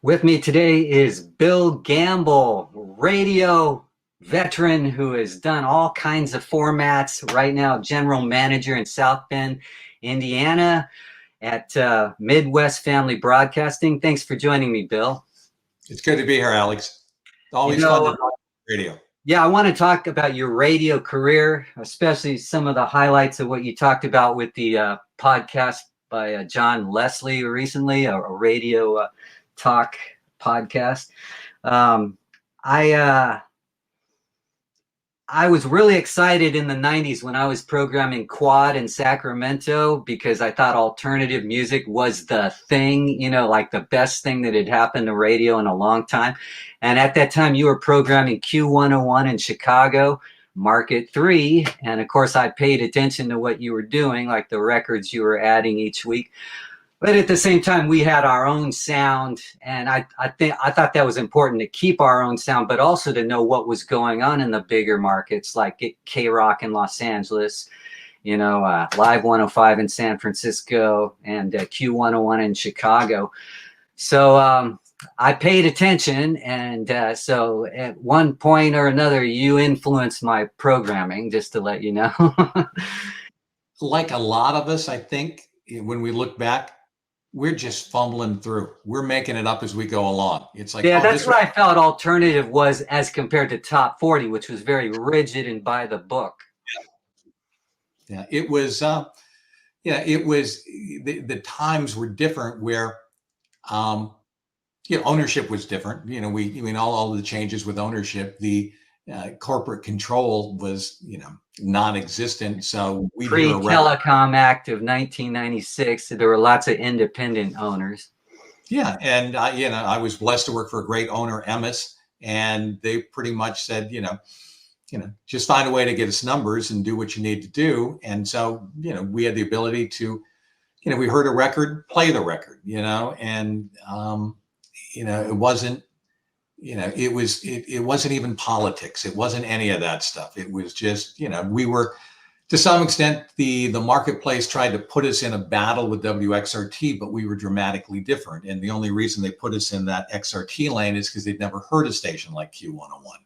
With me today is Bill Gamble, radio veteran who has done all kinds of formats. Right now, general manager in South Bend, Indiana at Midwest Family Broadcasting. Thanks for joining me, Bill. It's good to be here, Alex. You Always fun to know, talk radio. yeah, I want to talk about your radio career, especially some of the highlights of what you talked about with the podcast by John Leslie recently, a radio talk podcast. Um, I uh, I was really excited in the 90s when I was programming Quad in Sacramento because I thought alternative music was the thing, like the best thing that had happened to radio in a long time. And at that time, you were programming Q101 in Chicago, Market 3. And of course, I paid attention to what you were doing, like the records you were adding each week. But at the same time, we had our own sound, and I thought that was important to keep our own sound, but also to know what was going on in the bigger markets like K Rock in Los Angeles, Live 105 in San Francisco, and Q101 in Chicago. So I paid attention, and so at one point or another, you influenced my programming. Just to let you know. Like a lot of us, I think when we look back, we're just fumbling through. We're making it up as we go along. It's like, Yeah, that's what I felt alternative was as compared to top 40, which was very rigid and by the book. Yeah, it was. It was. The times were different where, ownership was different. All of the changes with ownership, the corporate control was, non-existent. So we Pre-Telecom Act of 1996, there were lots of independent owners. Yeah, and I was blessed to work for a great owner, Emmis, and they pretty much said, just find a way to get us numbers and do what you need to do. And so, we had the ability to, we heard a record, play the record, and it wasn't, it wasn't even politics. It wasn't any of that stuff. It was just, we were. To some extent, the marketplace tried to put us in a battle with WXRT, but we were dramatically different. And the only reason they put us in that XRT lane is because they'd never heard a station like Q101,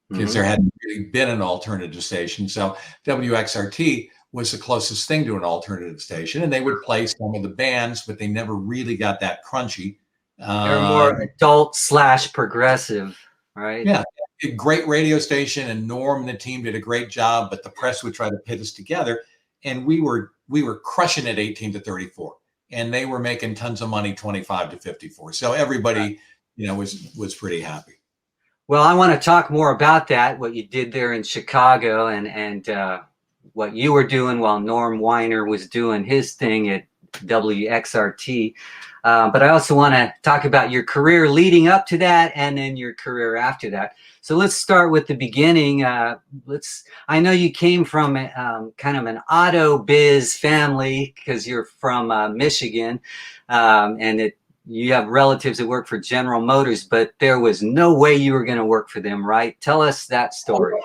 because there hadn't really been an alternative station. So WXRT was the closest thing to an alternative station, and they would play some of the bands, but they never really got that crunchy. They're more adult/progressive, right? Yeah. A great radio station, and Norm and the team did a great job, but the press would try to pit us together, and we were crushing it 18 to 34, and they were making tons of money 25 to 54. So everybody, was pretty happy. Well, I want to talk more about that, what you did there in Chicago, and what you were doing while Norm Weiner was doing his thing at WXRT. But I also want to talk about your career leading up to that, and then your career after that. So let's start with the beginning. I know you came from kind of an auto biz family because you're from Michigan, and you have relatives that work for General Motors, but there was no way you were going to work for them, right? Tell us that story.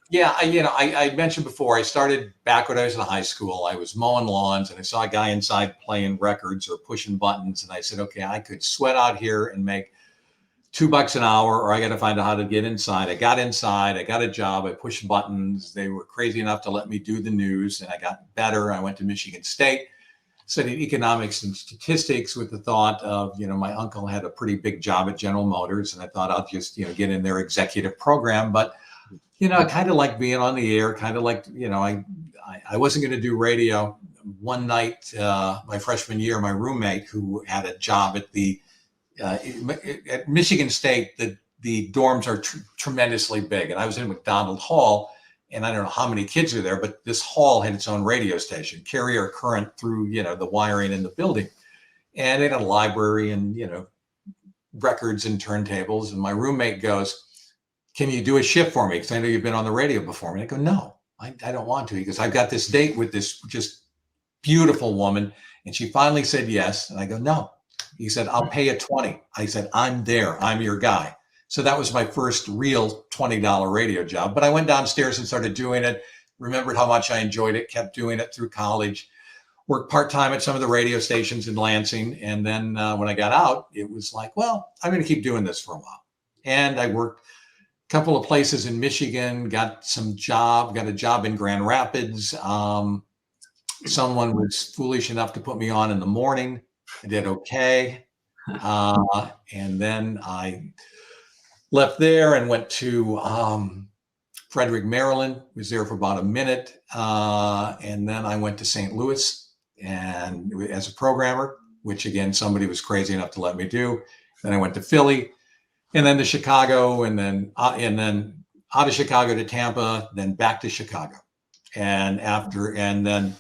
Yeah, I mentioned before, I started back when I was in high school. I was mowing lawns, and I saw a guy inside playing records or pushing buttons, and I said, okay, I could sweat out here and make $2 an hour, or I got to find out how to get inside. I got inside, I got a job, I pushed buttons. They were crazy enough to let me do the news, and I got better. I went to Michigan State, studied economics and statistics with the thought of, my uncle had a pretty big job at General Motors, and I thought I'll just, get in their executive program. But, I kind of like being on the air, kind of like, I wasn't going to do radio. One night, my freshman year, my roommate who had a job at at Michigan State, the dorms are tremendously big. And I was in McDonald Hall, and I don't know how many kids are there, but this hall had its own radio station, carrier current through, the wiring in the building. And it had a library and, records and turntables. And my roommate goes, can you do a shift for me? Because I know you've been on the radio before. And I go, no, I don't want to. He goes, I've got this date with this just beautiful woman. And she finally said yes. And I go, no. He said, I'll pay you 20. I said, I'm there. I'm your guy. So that was my first real $20 radio job. But I went downstairs and started doing it, remembered how much I enjoyed it, kept doing it through college. worked part-time at some of the radio stations in Lansing. And then when I got out, it was like, well, I'm going to keep doing this for a while. And I worked a couple of places in Michigan, got a job in Grand Rapids. Someone was foolish enough to put me on in the morning. I did okay. And then I left there and went to Frederick, Maryland, was there for about a minute. And then I went to St. Louis and as a programmer, which again, somebody was crazy enough to let me do. Then I went to Philly and then to Chicago and then out of Chicago to Tampa, then back to Chicago. And then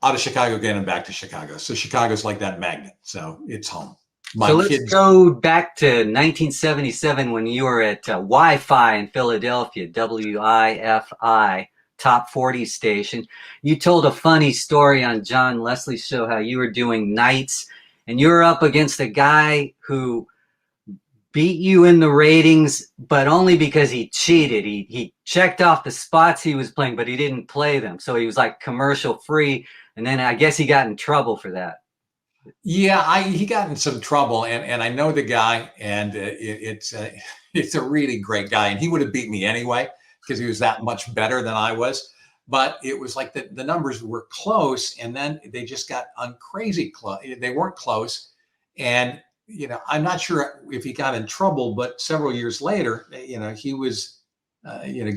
out of Chicago again and back to Chicago. So Chicago's like that magnet. So it's home. So let's go back to 1977 when you were at Wi-Fi in Philadelphia, WIFI, top 40 station. You told a funny story on John Leslie's show how you were doing nights and you were up against a guy who beat you in the ratings, but only because he cheated. He checked off the spots he was playing, but he didn't play them. So he was like commercial free. And then I guess he got in trouble for that. Yeah, he got in some trouble, and I know the guy, and it's a really great guy, and he would have beat me anyway because he was that much better than I was. But it was like the numbers were close, and then they just got crazy close. They weren't close, and I'm not sure if he got in trouble, but several years later, he was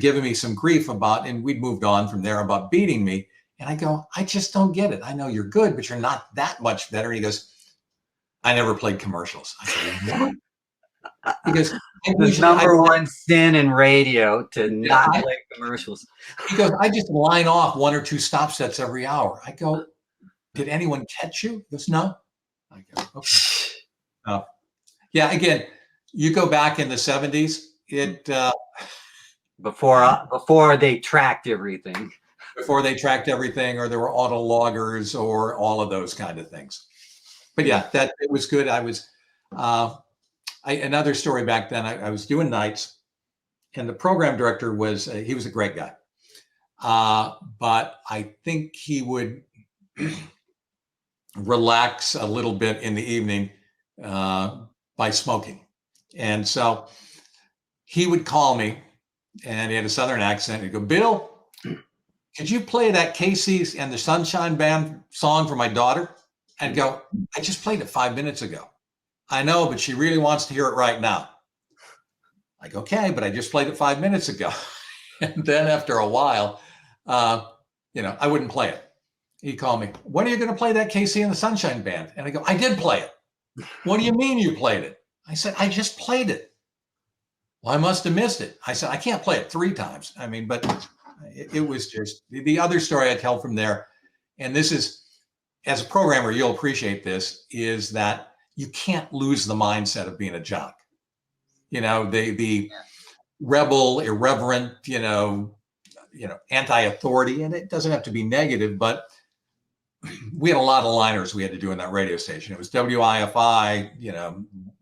giving me some grief about, and we'd moved on from there about beating me. And I go, I just don't get it. I know you're good, but you're not that much better. And he goes, I never played commercials. I said, what? He goes, the number one sin in radio to not play commercials. He goes, I just line off 1 or 2 stop sets every hour. I go, did anyone catch you? He goes, no. I go, okay. Yeah, again, you go back in the 70s, before they tracked everything. Before they tracked everything, or there were auto loggers, or all of those kind of things. But yeah, it was good. I was another story back then. I was doing nights, and the program director he was a great guy, but I think he would relax a little bit in the evening by smoking, and so he would call me, and he had a Southern accent. He'd go, Bill, could you play that Casey and the Sunshine Band song for my daughter? I'd go, I just played it 5 minutes ago. I know, but she really wants to hear it right now. Like, okay, but I just played it 5 minutes ago. And then after a while, I wouldn't play it. He'd call me, when are you going to play that Casey and the Sunshine Band? And I go, I did play it. What do you mean you played it? I said, I just played it. Well, I must have missed it. I said, I can't play it 3 times. I mean, but it was just the other story I tell from there. And this is, as a programmer, you'll appreciate this, is that you can't lose the mindset of being a jock. The rebel, irreverent, anti-authority, and it doesn't have to be negative, but we had a lot of liners we had to do in that radio station. It was WIFI,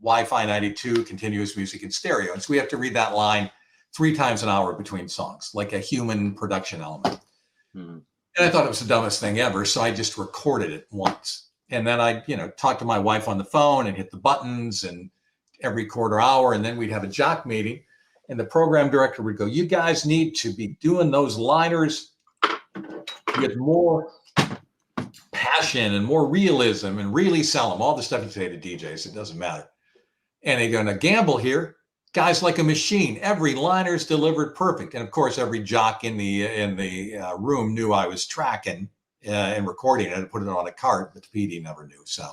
Wi-Fi 92, continuous music in stereo. And so we have to read that line 3 times an hour between songs, like a human production element. Mm-hmm. And I thought it was the dumbest thing ever. So I just recorded it once. And then I, talked to my wife on the phone and hit the buttons and every quarter hour. And then we'd have a jock meeting and the program director would go, you guys need to be doing those liners with more passion and more realism and really sell them. All the stuff you say to DJs, it doesn't matter. And they're going to gamble here. Guys like a machine. Every liner's delivered perfect, and of course, every jock in the room knew I was tracking and recording it and put it on a cart, but the PD never knew, so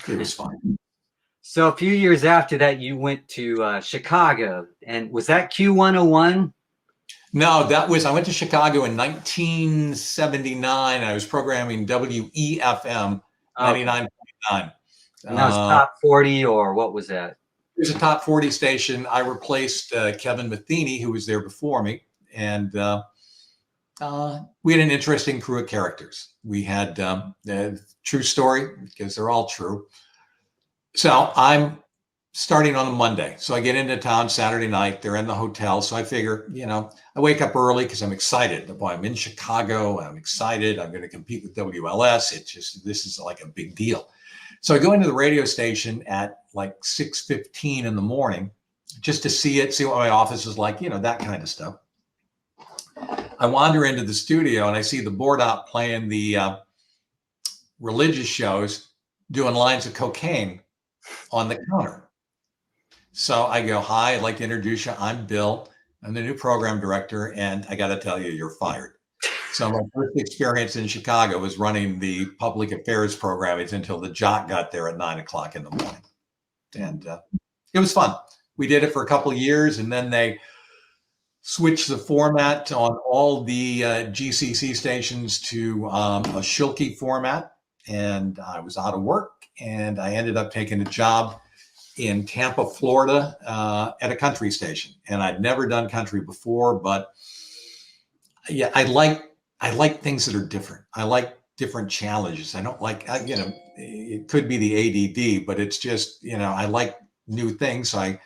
it was fine. So a few years after that, you went to Chicago, and was that Q101? No, I went to Chicago in 1979. I was programming WEFM 99.9. And that was top 40, or what was that? It was a top 40 station. I replaced Kevin Matheny, who was there before me. And we had an interesting crew of characters. We had a true story, because they're all true. So I'm starting on a Monday. So I get into town Saturday night. They're in the hotel. So I figure, I wake up early because I'm excited. Boy, I'm in Chicago. I'm excited. I'm going to compete with WLS. This is like a big deal. So I go into the radio station at like 6:15 in the morning just to see what my office is like, that kind of stuff. I wander into the studio and I see the board op playing the religious shows, doing lines of cocaine on the counter. So I go, hi, I'd like to introduce you. I'm Bill. I'm the new program director, and I got to tell you, you're fired. So my first experience in Chicago was running the public affairs program until the jock got there at 9:00 in the morning. And it was fun. We did it for a couple of years, and then they switched the format on all the GCC stations to a Shilkey format. And I was out of work, and I ended up taking a job in Tampa, Florida, at a country station. And I'd never done country before, but yeah, I like things that are different. I like different challenges. I don't like, it could be the ADD, but it's just, I like new things. So I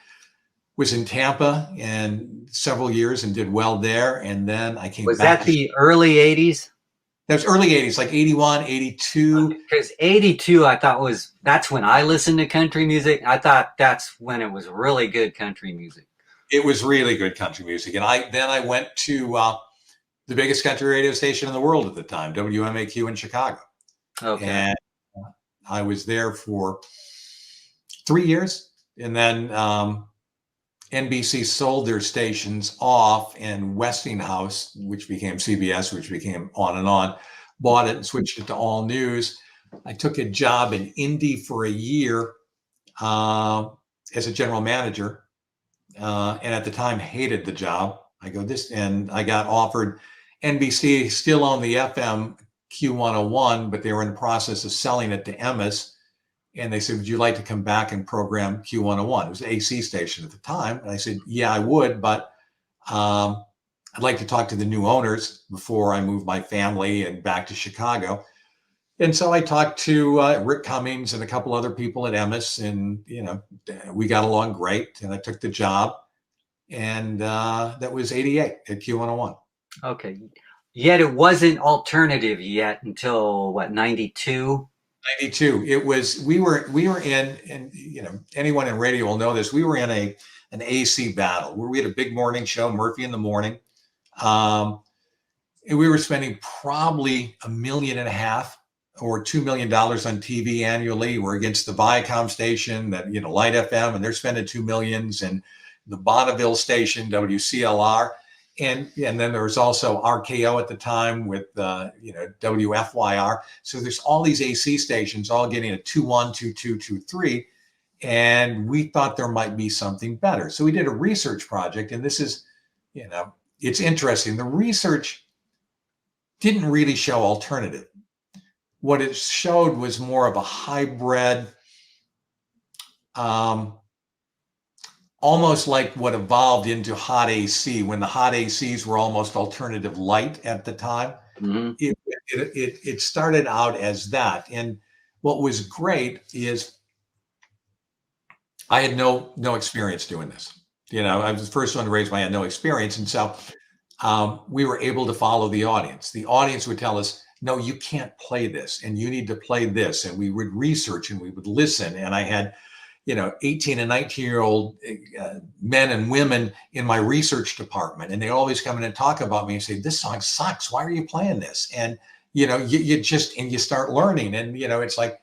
was in Tampa and several years and did well there. And then I came Was back. that the early 80s? That was early 80s, like 81, 82. Because 82, that's when I listened to country music. I thought that's when it was really good country music. It was really good country music. And I went to the biggest country radio station in the world at the time, WMAQ in Chicago. Okay. And I was there for 3 years. And then NBC sold their stations off, and Westinghouse, which became CBS, which became On and On, bought it and switched it to All News. I took a job in Indy for a year as a general manager, and at the time hated the job. And I got offered. NBC still owned the FM Q101, but they were in the process of selling it to Emmis. And they said, would you like to come back and program Q101? It was an AC station at the time. And I said, yeah, I would, but I'd like to talk to the new owners before I move my family and back to Chicago. And so I talked to Rick Cummings and a couple other people at Emmis, and, we got along great. And I took the job. And that was 88 at Q101. Okay. Yet it wasn't alternative yet until what, 92? 92. It was, we were in, and anyone in radio will know this, we were in an AC battle where we had a big morning show, Murphy in the Morning. And we were spending probably $1.5 million or $2 million on TV annually. We're against the Viacom station that, Light FM, and they're spending $2 million, and the Bonneville station, WCLR. And then there was also RKO at the time with, WFYR. So there's all these AC stations all getting a 2-1, 2-2, 2-3. And we thought there might be something better. So we did a research project. And this is, it's interesting. The research didn't really show alternative. What it showed was more of a hybrid, almost like what evolved into hot AC, when the hot ACs were almost alternative light at the time. Mm-hmm. It started out as that. And what was great is I had no experience doing this. I was the first one to raise my hand, no experience. And so we were able to follow the audience. The audience would tell us, no, you can't play this, and you need to play this. And we would research and we would listen. And I had 18 and 19-year-old men and women in my research department. And they always come in and talk about me and say, this song sucks. Why are you playing this? And, you start learning, and, it's like,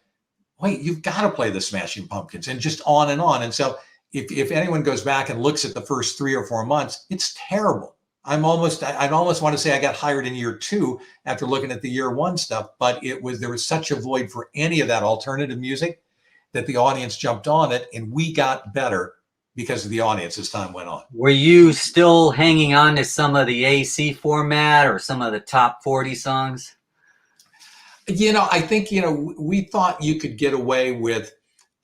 wait, you've got to play the Smashing Pumpkins, and just on and on. And so if anyone goes back and looks at the first 3 or 4 months, it's terrible. I'd almost want to say I got hired in year 2 after looking at the year 1 stuff, but there was such a void for any of that alternative music that the audience jumped on it, and we got better because of the audience as time went on. Were you still hanging on to some of the AC format or some of the top 40 songs? I think, we thought you could get away with,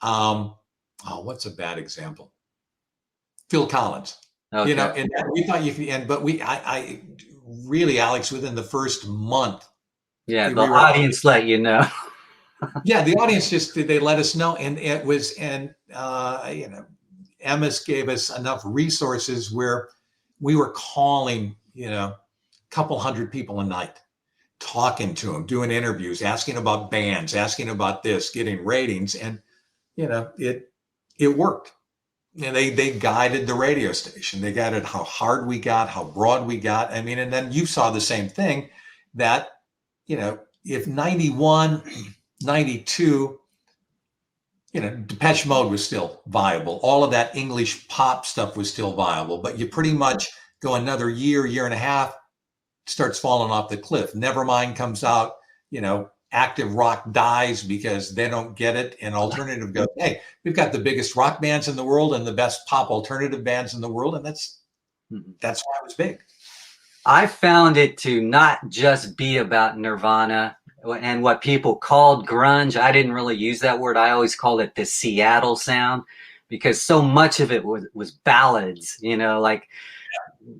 what's a bad example? Phil Collins. Okay. And we thought you could, but I really, Alex, within the first month. Yeah, the audience let you know. Yeah, the audience just they let us know, and it was, and Emmis gave us enough resources where we were calling, a couple hundred people a night, talking to them, doing interviews, asking about bands, asking about this, getting ratings, and it worked. And they guided the radio station. They guided how hard we got, how broad we got. I mean, and then you saw the same thing that, if 91, 92, Depeche Mode was still viable. All of that English pop stuff was still viable, but you pretty much go another year, year and a half, starts falling off the cliff. Nevermind comes out, active rock dies because they don't get it. And alternative goes, hey, we've got the biggest rock bands in the world and the best pop alternative bands in the world. And that's why it was big. I found it to not just be about Nirvana and what people called grunge. I didn't really use that word. I always called it the Seattle sound because so much of it was ballads, like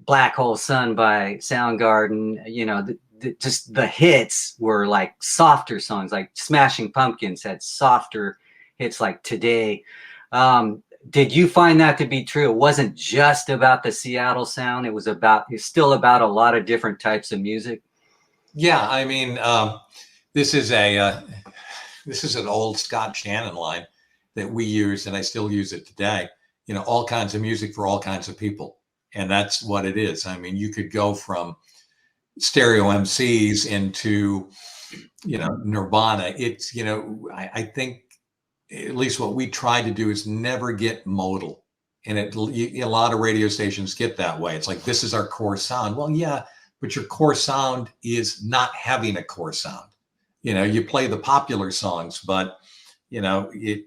Black Hole Sun by Soundgarden, just the hits were like softer songs, like Smashing Pumpkins had softer hits like Today. Did you find that to be true? It wasn't just about the Seattle sound. It's still about a lot of different types of music. Yeah. I mean, this is an old Scott Shannon line that we used, and I still use it today. All kinds of music for all kinds of people. And that's what it is. I mean, you could go from stereo MCs into, Nirvana. It's, I think at least what we try to do is never get modal. And a lot of radio stations get that way. It's like, this is our core sound. Well, yeah, but your core sound is not having a core sound. You play the popular songs, but, we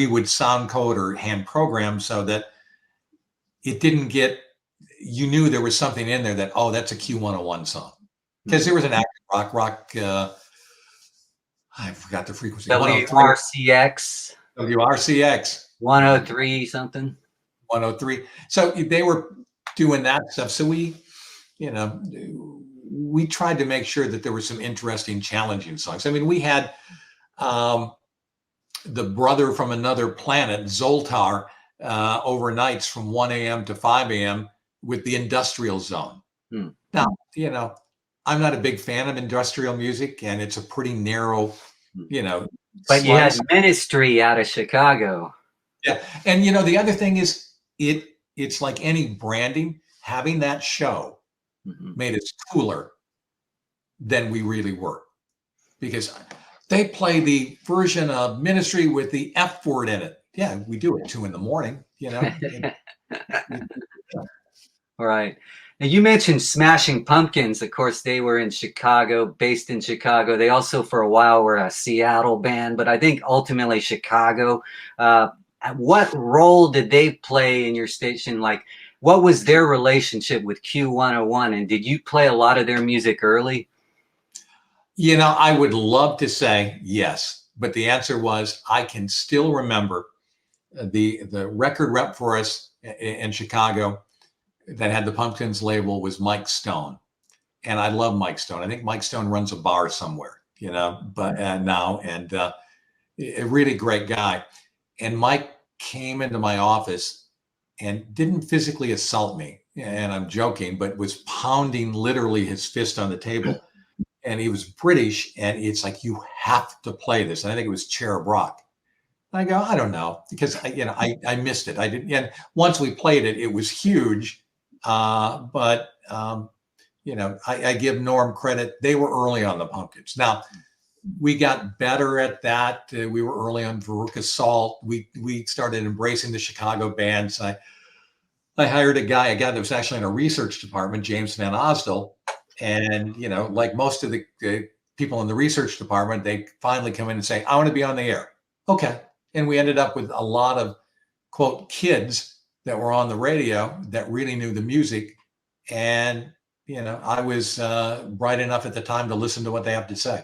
would sound code or hand program so that it didn't get, you knew there was something in there that, oh, that's a Q101 song. Because there was an active rock, I forgot the frequency. WRCX. WRCX. 103 something. 103. So they were doing that stuff. So we tried to make sure that there were some interesting, challenging songs. I mean, we had the Brother from Another Planet, Zoltar, overnights from 1 a.m. to 5 a.m. with the Industrial Zone. Now, I'm not a big fan of industrial music, and it's a pretty narrow, But you had Ministry out of Chicago. Yeah. And, the other thing is it's like any branding, having that show made us cooler than we really were, because they play the version of Ministry with the F word in it. Yeah, we do it 2 a.m. All right. Now you mentioned Smashing Pumpkins. Of course, they were in Chicago, based in Chicago. They also, for a while, were a Seattle band, but I think ultimately Chicago. What role did they play in your station? Like, what was their relationship with Q101? And did you play a lot of their music early? I would love to say yes, but the answer was I can still remember the record rep for us in Chicago that had the Pumpkins label was Mike Stone. And I love Mike Stone. I think Mike Stone runs a bar somewhere, but now, and a really great guy. And Mike came into my office and didn't physically assault me. And I'm joking, but was pounding literally his fist on the table. And he was British. And it's like, you have to play this. And I think it was Cherub Rock. I go, I don't know, because I missed it. I didn't. And once we played it, it was huge. But I give Norm credit. They were early on the Pumpkins. Now, we got better at that. We were early on Veruca Salt. We started embracing the Chicago bands. I hired a guy that was actually in a research department, James Van Osdell. And, like most of the people in the research department, they finally come in and say, I want to be on the air. Okay. And we ended up with a lot of, quote, kids that were on the radio that really knew the music. And, I was bright enough at the time to listen to what they have to say.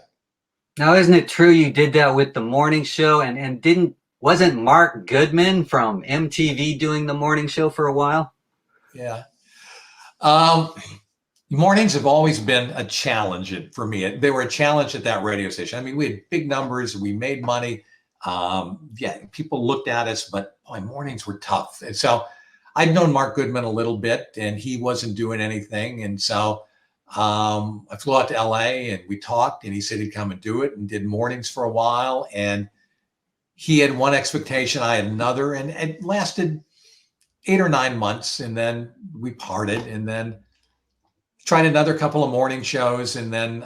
Now, isn't it true you did that with the morning show? And wasn't Mark Goodman from MTV doing the morning show for a while? Yeah. Mornings have always been a challenge for me. They were a challenge at that radio station. I mean, we had big numbers, we made money. Yeah, people looked at us, but boy, mornings were tough. And so I'd known Mark Goodman a little bit, and he wasn't doing anything. And so I flew out to LA and we talked, and he said he'd come and do it, and did mornings for a while. And he had one expectation, I had another, and it lasted 8 or 9 months. And then we parted, and then tried another couple of morning shows, and then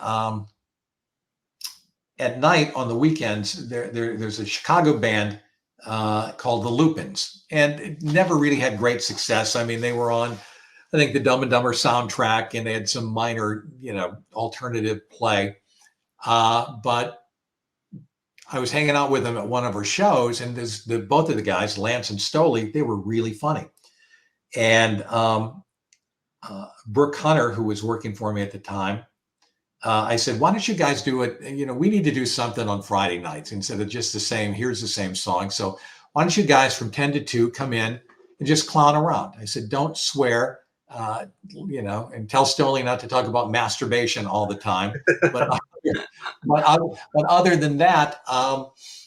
at night on the weekends, there's a Chicago band called the Lupins, and it never really had great success. I mean, they were on, I think, the Dumb and Dumber soundtrack, and they had some minor, alternative play. But I was hanging out with them at one of our shows, and both of the guys, Lance and Stoley, they were really funny. And Brooke Hunter, who was working for me at the time, I said, why don't you guys do it? We need to do something on Friday nights instead of just here's the same song. So why don't you guys from 10 to 2 come in and just clown around? I said, don't swear, and tell Stoley not to talk about masturbation all the time. But other than that,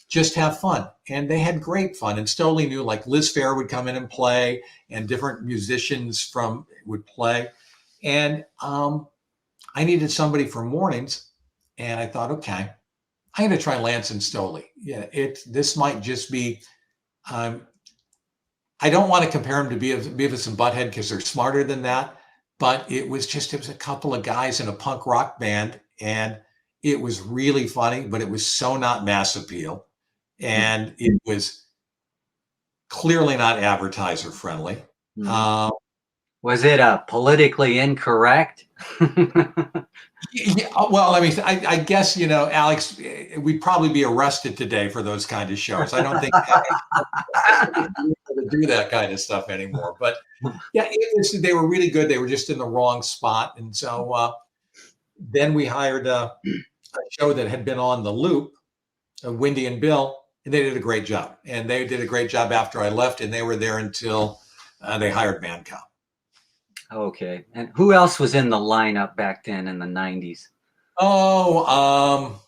just have fun. And they had great fun. And Stoley knew, like, Liz Phair would come in and play, and different musicians would play. And I needed somebody for mornings, and I thought, okay, I'm going to try Lance and Stoley. Yeah, this might just be. I don't want to compare them to Beavis and Butthead because they're smarter than that, but it was a couple of guys in a punk rock band, and it was really funny, but it was so not mass appeal, and it was clearly not advertiser friendly. Mm-hmm. Was it politically incorrect? Yeah, well, I mean, I guess, Alex, we'd probably be arrested today for those kind of shows. I don't think to do that kind of stuff anymore. But yeah, they were really good. They were just in the wrong spot. And so then we hired a show that had been on the Loop, Wendy and Bill, and they did a great job. And they did a great job after I left, and they were there until they hired Mancow. Okay. And who else was in the lineup back then in the 90s? Oh,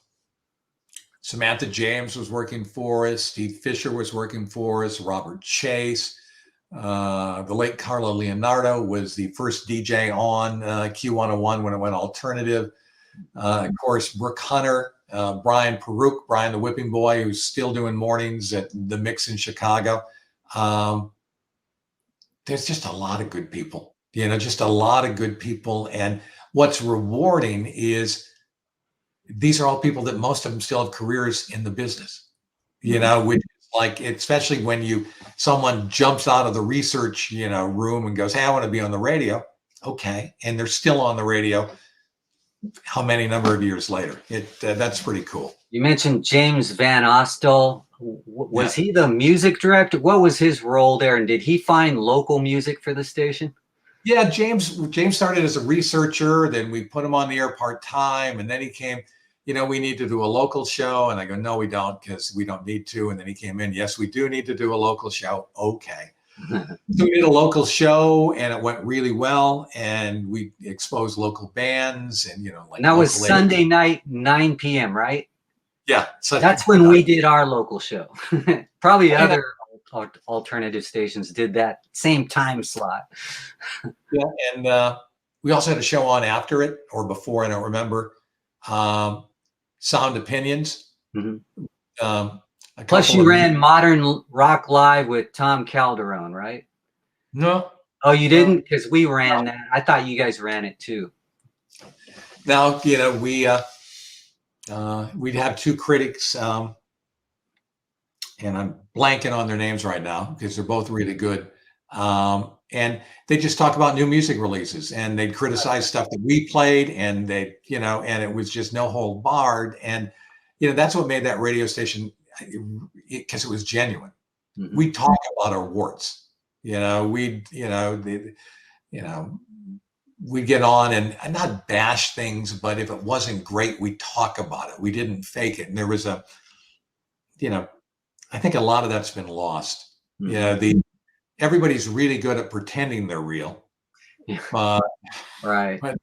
Samantha James was working for us. Steve Fisher was working for us. Robert Chase. The late Carlo Leonardo was the first DJ on Q101 when it went alternative. Of course, Brooke Hunter, Brian Peruk, Brian the Whipping Boy, who's still doing mornings at the Mix in Chicago. There's just a lot of good people. Just a lot of good people. And what's rewarding is these are all people that most of them still have careers in the business, which is like, especially when someone jumps out of the research, room and goes, hey, I want to be on the radio. Okay. And they're still on the radio. How many number of years later? That's pretty cool. You mentioned James Van Ostel. Was he the music director? What was his role there? And did he find local music for the station? Yeah, James started as a researcher. Then we put him on the air part-time. And then he came, we need to do a local show. And I go, no, we don't, because we don't need to. And then he came in, yes, we do need to do a local show. Okay. So we did a local show, and it went really well. And we exposed local bands, and, like. And that was Sunday night, 9 p.m., right? Yeah. That's when we did our local show. Probably other alternative stations did that same time slot. Yeah, and we also had a show on after it or before, I don't remember. Sound Opinions. Mm-hmm. Plus, you ran Modern Rock Live with Tom Calderone, right? No. Oh, you didn't? Because we ran that. I thought you guys ran it too. Now, we'd have two critics, and I'm blanking on their names right now because they're both really good. And they just talk about new music releases, and they'd criticize stuff that we played, and and it was just no hold barred. And, that's what made that radio station, because it was genuine. Mm-hmm. We talk about our warts, we'd get on and not bash things, but if it wasn't great, we'd talk about it. We didn't fake it. And there was I think a lot of that's been lost. Mm-hmm. Everybody's really good at pretending they're real. Right. But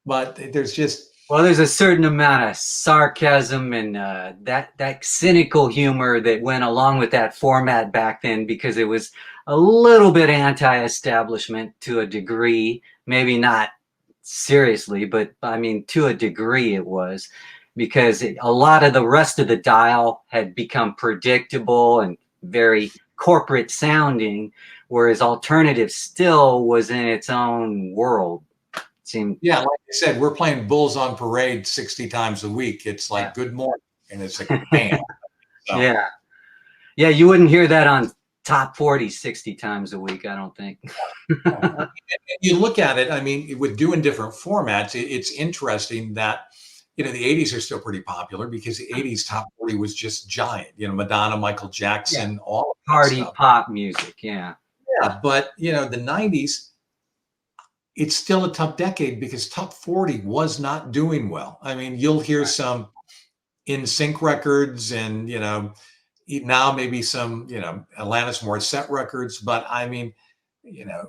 but there's just, Well, there's a certain amount of sarcasm and that cynical humor that went along with that format back then because it was a little bit anti-establishment to a degree. Maybe not seriously, but I mean to a degree it was because a lot of the rest of the dial had become predictable and very corporate sounding, whereas alternative still was in its own world. It seemed. yeah, like I said, we're playing Bulls on Parade 60 times a week. It's like good morning, and it's like bam. So Yeah. Yeah, you wouldn't hear that on top 40 60 times a week, I don't think. you look at it, I mean, with doing different formats, it's interesting that, the 80s are still pretty popular because the 80s top 40 was just giant, Madonna, Michael Yeah. Jackson, all of that Party stuff. pop music, yeah. Yeah, but, the 90s, it's still a tough decade because top 40 was not doing well. I mean, you'll hear some in sync records and, now maybe some, Alanis Morissette records, but I mean,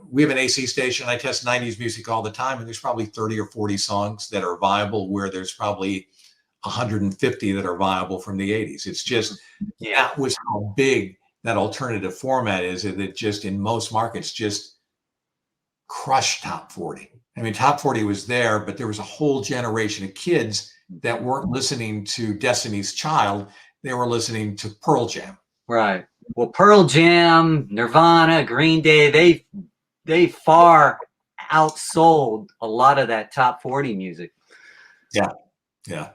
we have an AC station. I test 90s music all the time, and there's probably 30 or 40 songs that are viable where there's probably 150 that are viable from the 80s. It's just Yeah. that was how big that alternative format is. That just in most markets just crushed top 40. I mean, top 40 was there, but there was a whole generation of kids that weren't listening to Destiny's Child. They were listening to Pearl Jam. Right. Well, Pearl Jam, Nirvana, Green Day, they far outsold a lot of that top 40 music. Yeah. Yeah.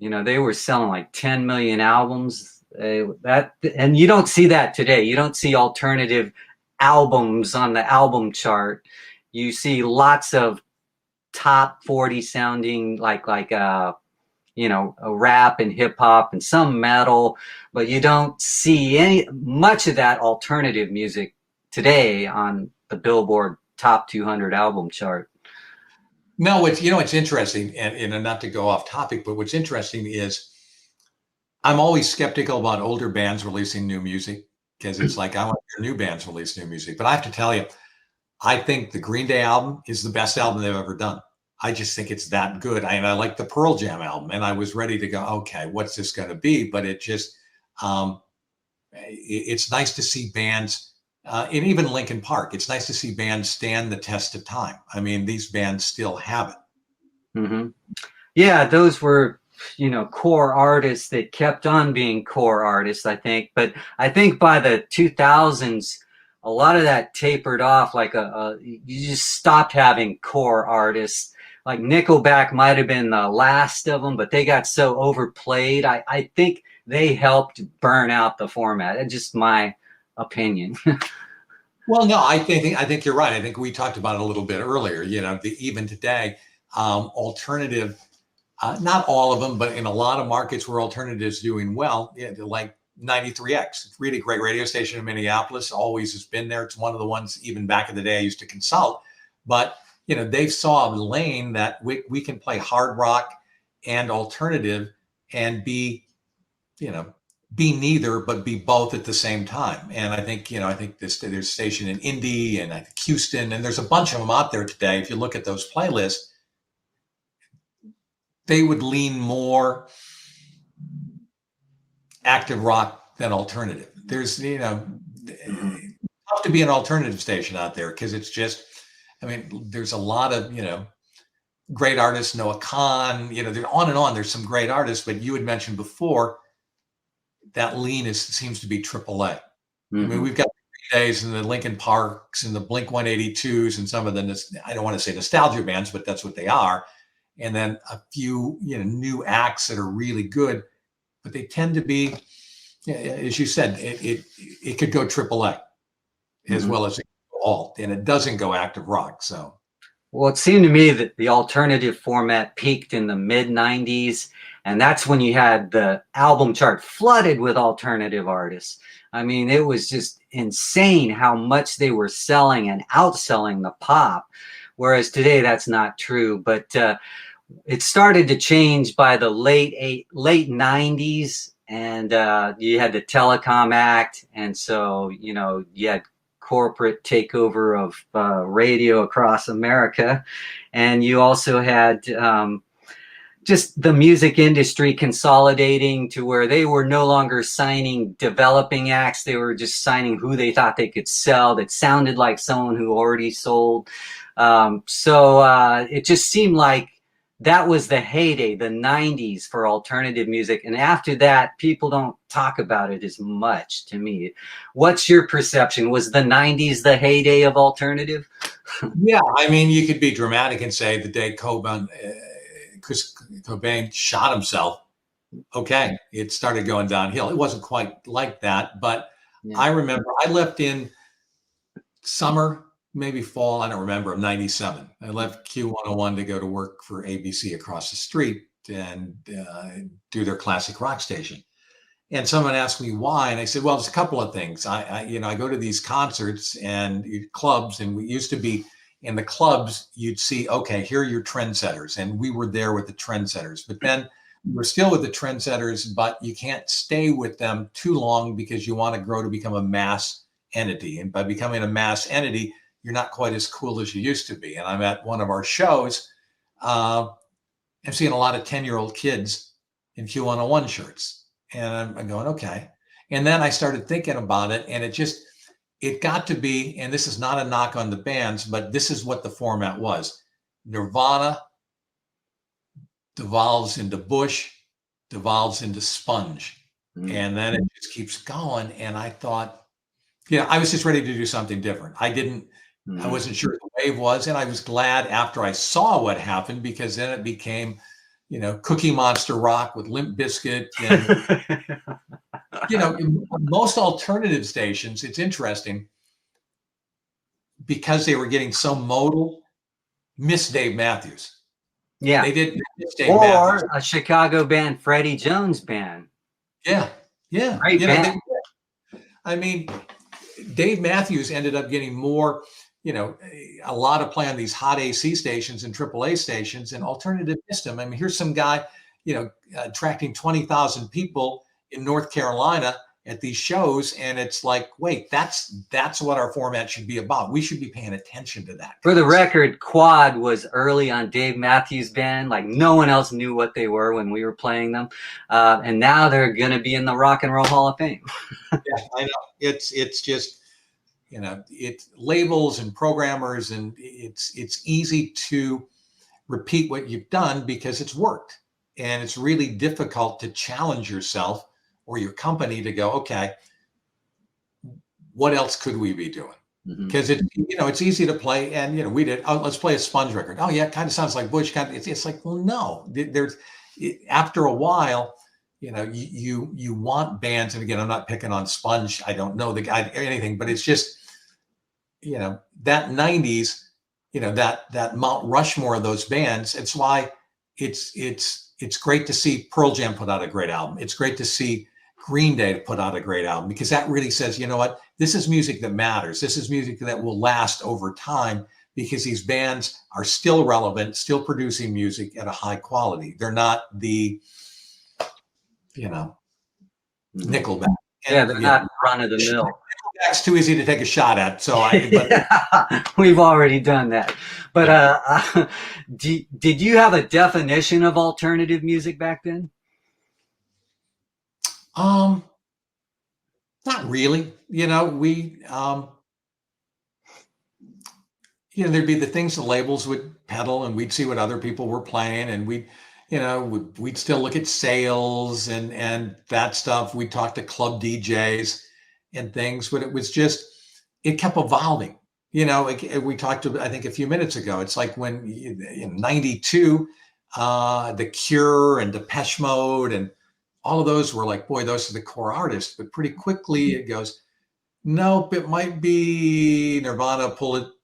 They were selling like 10 million albums. And you don't see that today. You don't see alternative albums on the album chart. You see lots of top 40 sounding like a rap and hip hop and some metal, but you don't see much of that alternative music today on the Billboard Top 200 album chart. No, it's interesting, and not to go off topic, but what's interesting is I'm always skeptical about older bands releasing new music because it's like I want to hear new bands release new music. But I have to tell you, I think the Green Day album is the best album they've ever done. I just think it's that good. I like the Pearl Jam album, and I was ready to go, okay, what's this going to be? But it's nice to see bands, and even Linkin Park, it's nice to see bands stand the test of time. I mean, these bands still have it. Mm-hmm. Yeah, those were, core artists that kept on being core artists, I think. But I think by the 2000s, a lot of that tapered off. Like you just stopped having core artists. Like Nickelback might have been the last of them, but they got so overplayed. I think they helped burn out the format. It's just my opinion. Well, no, I think you're right. I think we talked about it a little bit earlier. Even today, alternative. Not all of them, but in a lot of markets where alternatives doing well, like 93X, really great radio station in Minneapolis, always has been there. It's one of the ones, even back in the day, I used to consult. But, they saw a lane that we can play hard rock and alternative and be neither, but be both at the same time. And I think there's a station in Indy and I think Houston, and there's a bunch of them out there today. If you look at those playlists, they would lean more active rock than alternative. There's, tough to be an alternative station out there because it's just, there's a lot of, great artists, Noah Khan, they're on and on. There's some great artists, but you had mentioned before that lean seems to be AAA. Mm-hmm. We've got the Days and the Linkin Parks and the Blink 182s and some of the, I don't want to say nostalgia bands, but that's what they are. And then a few, new acts that are really good, but they tend to be, as you said, it could go AAA as well as alt, and it doesn't go active rock. So, well, it seemed to me that the alternative format peaked in the mid 90s, and that's when you had the album chart flooded with alternative artists. I mean, it was just insane how much they were selling and outselling the pop. Whereas today, that's not true. But it started to change by the late 90s, and you had the Telecom Act, and so you had corporate takeover of radio across America. And you also had just the music industry consolidating to where they were no longer signing developing acts. They were just signing who they thought they could sell that sounded like someone who already sold. So it just seemed like that was the heyday, the 90s for alternative music. And after that, people don't talk about it as much to me. What's your perception? Was the 90s the heyday of alternative? Yeah, I mean, you could be dramatic and say the day Chris Cobain shot himself, okay, it started going downhill. It wasn't quite like that, but Yeah. I remember I left in summer, maybe fall, I don't remember, of 97. I left Q101 to go to work for ABC across the street and do their classic rock station. And someone asked me why, and I said, well, there's a couple of things. I go to these concerts and clubs, and we used to be in the clubs, you'd see, okay, here are your trendsetters. And we were there with the trendsetters. But then we're still with the trendsetters, but you can't stay with them too long because you want to grow to become a mass entity. And by becoming a mass entity, you're not quite as cool as you used to be. And I'm at one of our shows. I'm seeing a lot of 10-year-old kids in Q101 shirts. And I'm going, okay. And then I started thinking about it, and it got to be, and this is not a knock on the bands, but this is what the format was. Nirvana devolves into Bush, devolves into Sponge. And then it just keeps going. And I thought, I was just ready to do something different. I wasn't sure what the wave was. And I was glad after I saw what happened, because then it became, Cookie Monster rock with Limp Bizkit. And, most alternative stations, it's interesting, because they were getting so modal, miss Dave Matthews. Yeah. They did miss Dave or Matthews. A Chicago band, Freddie Jones Band. Yeah. Great band. I mean, Dave Matthews ended up getting more, a lot of play on these hot AC stations and AAA stations, and alternative missed him. I mean, here's some guy, attracting 20,000 people in North Carolina at these shows, and it's like, wait, that's what our format should be about. We should be paying attention to that. For the record, Quad was early on Dave Matthews Band. Like, no one else knew what they were when we were playing them, and now they're going to be in the Rock and Roll Hall of Fame. Yeah, I know. It's just, it's labels and programmers, and it's easy to repeat what you've done because it's worked, and it's really difficult to challenge yourself or your company to go, okay, what else could we be doing? Because it's easy to play, and we did. Oh, let's play a Sponge record. Oh yeah, it kind of sounds like Bush. It's like, well, no. After a while, you want bands, and again, I'm not picking on Sponge. I don't know the guy or anything, but it's just, that 90s, that Mount Rushmore of those bands. It's why it's great to see Pearl Jam put out a great album. It's great to see Green Day put out a great album, because that really says, you know what, this is music that matters. This is music that will last over time, because these bands are still relevant, still producing music at a high quality. They're not the, Nickelback. Yeah, they're not run of the mill. Nickelback's too easy to take a shot at. So we've already done that. But did you have a definition of alternative music back then? Not really. There'd be the things the labels would peddle, and we'd see what other people were playing, and we'd still look at sales and that stuff. We'd talk to club DJs and things, but it kept evolving. We talked I think a few minutes ago, it's like when in 92, The Cure and Depeche Mode and all of those were like, boy, those are the core artists. But pretty quickly it goes, nope, it might be Nirvana,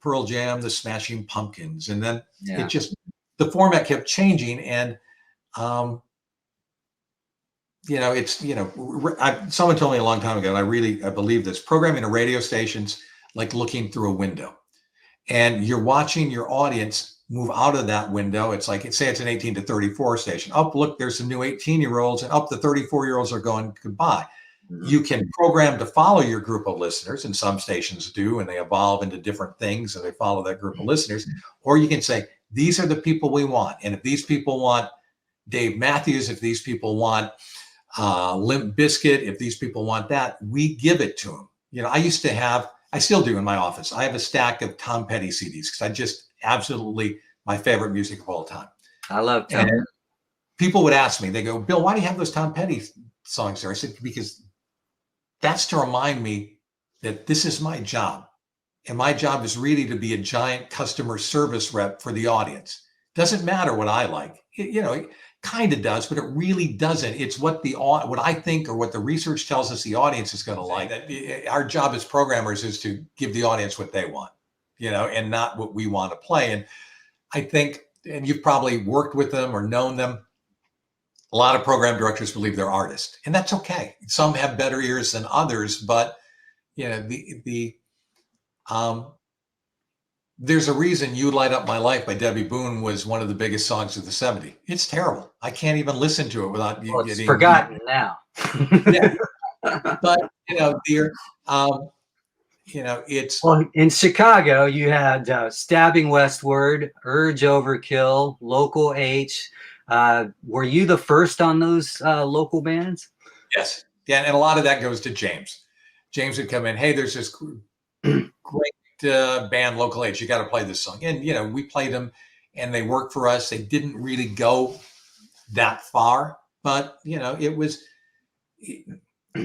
Pearl Jam, the Smashing Pumpkins. And then the format kept changing. And, someone told me a long time ago, and I believe this, programming a radio station's like looking through a window, and you're watching your audience move out of that window. It's like, say it's an 18 to 34 station. Oh, look, there's some new 18-year-olds, and up the 34-year-olds are going goodbye. You can program to follow your group of listeners, and some stations do, and they evolve into different things and they follow that group of listeners. Or you can say, these are the people we want. And if these people want Dave Matthews, if these people want Limp Bizkit, if these people want that, we give it to them. You know, I still do in my office. I have a stack of Tom Petty CDs because I just absolutely my favorite music of all time. I love Tom. And people would ask me, they go, Bill, why do you have those Tom Petty songs there? I said, because that's to remind me that this is my job. And my job is really to be a giant customer service rep for the audience. Doesn't matter what I like. It kind of does, but it really doesn't. It's what I think or what the research tells us the audience is going to like. Our job as programmers is to give the audience what they want, and not what we want to play. And I think, and you've probably worked with them or known them, a lot of program directors believe they're artists, and that's okay. Some have better ears than others, but there's a reason "You Light Up My Life" by Debbie Boone was one of the biggest songs of the '70s. It's terrible. I can't even listen to it without it's getting forgotten now. Yeah, but it's in Chicago. You had Stabbing Westward, Urge Overkill, Local H. Were you the first on those local bands? Yes. Yeah, and a lot of that goes to James. James would come in, hey, there's this great band, Local H. You got to play this song. And, we played them and they worked for us. They didn't really go that far, but, it was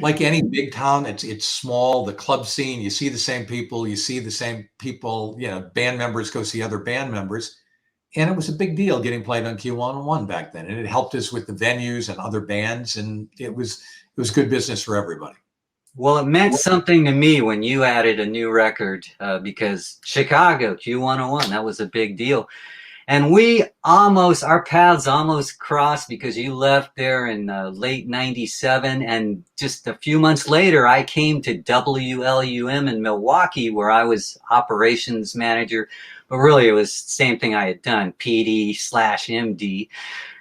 like any big town. It's small, the club scene, you see the same people, band members go see other band members. And it was a big deal getting played on Q101 back then. And it helped us with the venues and other bands. And it was good business for everybody. Well, it meant something to me when you added a new record because Chicago, Q101, that was a big deal. And our paths almost crossed because you left there in late 97. And just a few months later, I came to WLUM in Milwaukee, where I was operations manager. But really, it was the same thing I had done, PD/MD.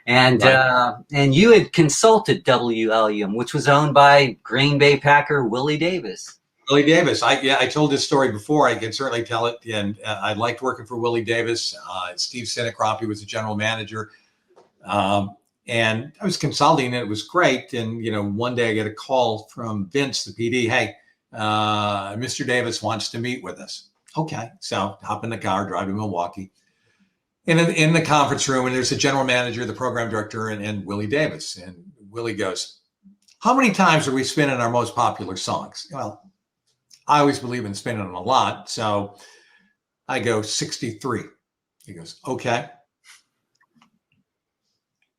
And Right. And you had consulted WLUM, which was owned by Green Bay Packer Willie Davis. Willie Davis. I told this story before. I can certainly tell it. And I liked working for Willie Davis. Steve Sinecroppy was the general manager. And I was consulting and it was great. And, one day I get a call from Vince, the PD. Hey, Mr. Davis wants to meet with us. Okay. So hop in the car, drive to Milwaukee. In the conference room, and there's a general manager, the program director, and Willie Davis. And Willie goes, how many times are we spinning our most popular songs? Well, I always believe in spinning them a lot. So I go 63. He goes, okay.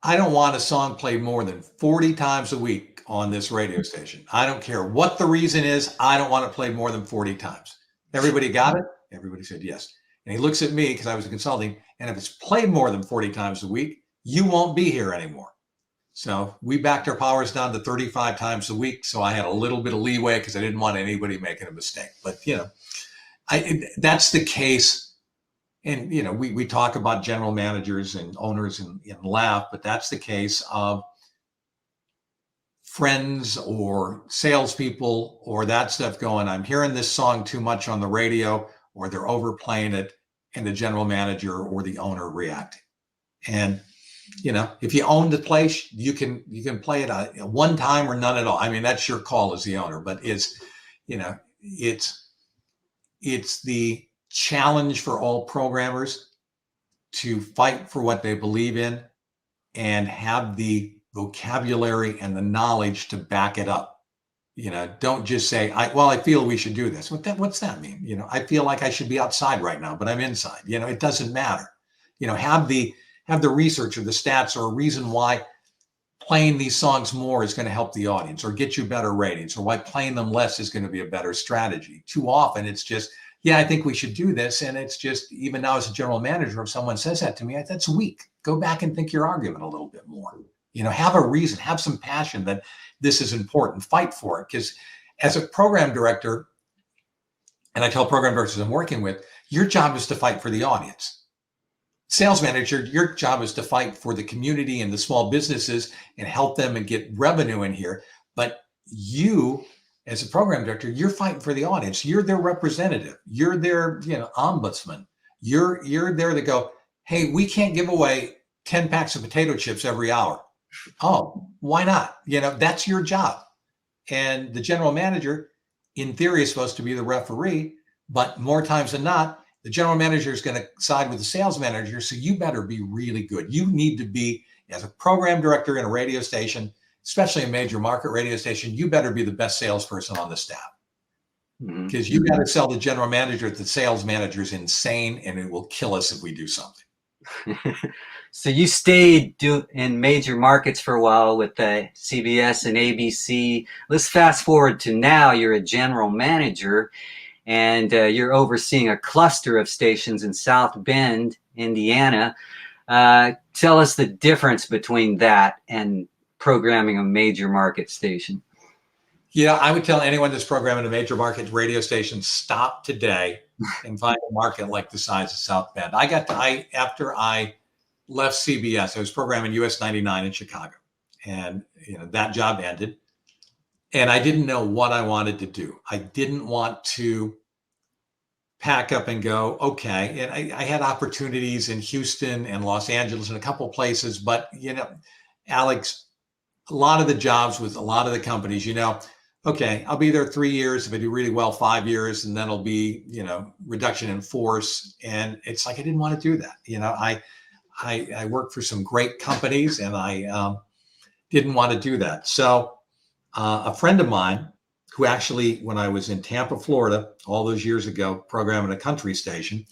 I don't want a song played more than 40 times a week on this radio station. I don't care what the reason is. I don't want it played more than 40 times. Everybody got it? Everybody said yes. And he looks at me because I was consulting. And if it's played more than 40 times a week, you won't be here anymore. So we backed our powers down to 35 times a week. So I had a little bit of leeway because I didn't want anybody making a mistake. But, that's the case. And, we talk about general managers and owners and laugh, but that's the case of friends or salespeople or that stuff going, I'm hearing this song too much on the radio, or they're overplaying it, and the general manager or the owner reacting. And, if you own the place, you can play it one time or none at all. I mean, that's your call as the owner, but it's the challenge for all programmers to fight for what they believe in and have the vocabulary and the knowledge to back it up. Don't just say, I feel we should do this. What's that mean? I feel like I should be outside right now, but I'm inside. It doesn't matter. Have the research or the stats or a reason why playing these songs more is going to help the audience or get you better ratings, or why playing them less is going to be a better strategy. Too often it's just, I think we should do this. And it's just, even now as a general manager, if someone says that to me, that's weak. Go back and think your argument a little bit more. Have a reason, have some passion that this is important, fight for it. Because as a program director, and I tell program directors I'm working with, your job is to fight for the audience. Sales manager, your job is to fight for the community and the small businesses and help them and get revenue in here. But you, as a program director, you're fighting for the audience. You're their representative. You're their, ombudsman. You're there to go, hey, we can't give away 10 packs of potato chips every hour. Oh, why not? That's your job. And the general manager, in theory, is supposed to be the referee, but more times than not, the general manager is going to side with the sales manager. So you better be really good. You need to be, as a program director in a radio station, especially a major market radio station, you better be the best salesperson on the staff. Because you got to sell the general manager that the sales manager is insane and it will kill us if we do something. So you stayed in major markets for a while with the CBS and ABC. Let's fast forward to now. You're a general manager, and you're overseeing a cluster of stations in South Bend, Indiana. Tell us the difference between that and programming a major market station. Yeah, I would tell anyone that's programming a major market radio station, stop today and find a market like the size of South Bend. After I left CBS, I was programming US 99 in Chicago, and that job ended, and I didn't know what I wanted to do. I didn't want to pack up and go, okay. And I had opportunities in Houston and Los Angeles and a couple of places, but Alex, a lot of the jobs with a lot of the companies, okay, I'll be there 3 years. If I do really well, 5 years, and then it'll be, reduction in force. And it's like, I didn't want to do that. I worked for some great companies, and I didn't want to do that. So a friend of mine who actually, when I was in Tampa, Florida, all those years ago, programming a country station,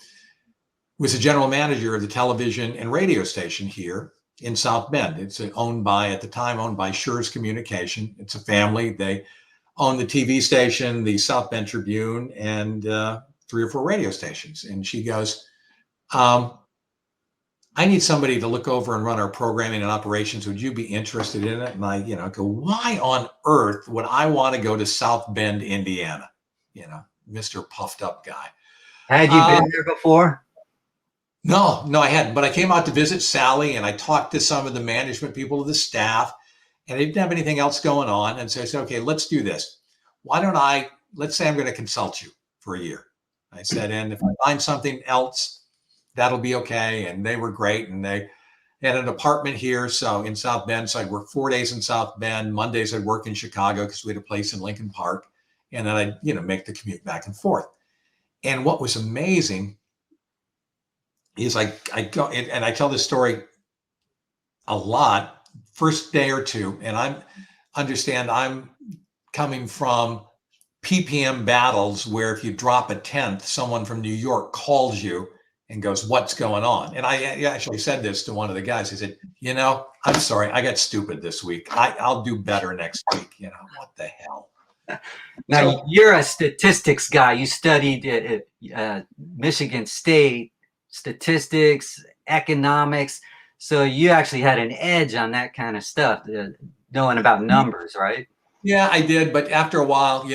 was the general manager of the television and radio station here in South Bend. It's owned by Schurz Communication. It's a family. They own the TV station, the South Bend Tribune, and 3 or 4 radio stations. And she goes, I need somebody to look over and run our programming and operations. Would you be interested in it? And I, go, why on earth would I want to go to South Bend, Indiana? Mr. Puffed Up guy. Had you been there before? No, I hadn't. But I came out to visit Sally, and I talked to some of the management people of the staff, and they didn't have anything else going on. And so I said, okay, let's do this. Let's say I'm going to consult you for a year. I said, and if I find something else, that'll be okay. And they were great. And they had an apartment here. So in South Bend, so I'd work 4 days in South Bend. Mondays I'd work in Chicago because we had a place in Lincoln Park. And then I'd, make the commute back and forth. And what was amazing is I go, and I tell this story a lot, first day or two, and I'm coming from PPM battles where if you drop a tenth, someone from New York calls you and goes, what's going on? And I actually said this to one of the guys. I said, I'm sorry, I got stupid this week. I'll do better next week. What the hell? Now, you're a statistics guy. You studied at Michigan State, statistics, economics. So you actually had an edge on that kind of stuff, knowing about numbers, right? Yeah, I did. But after a while,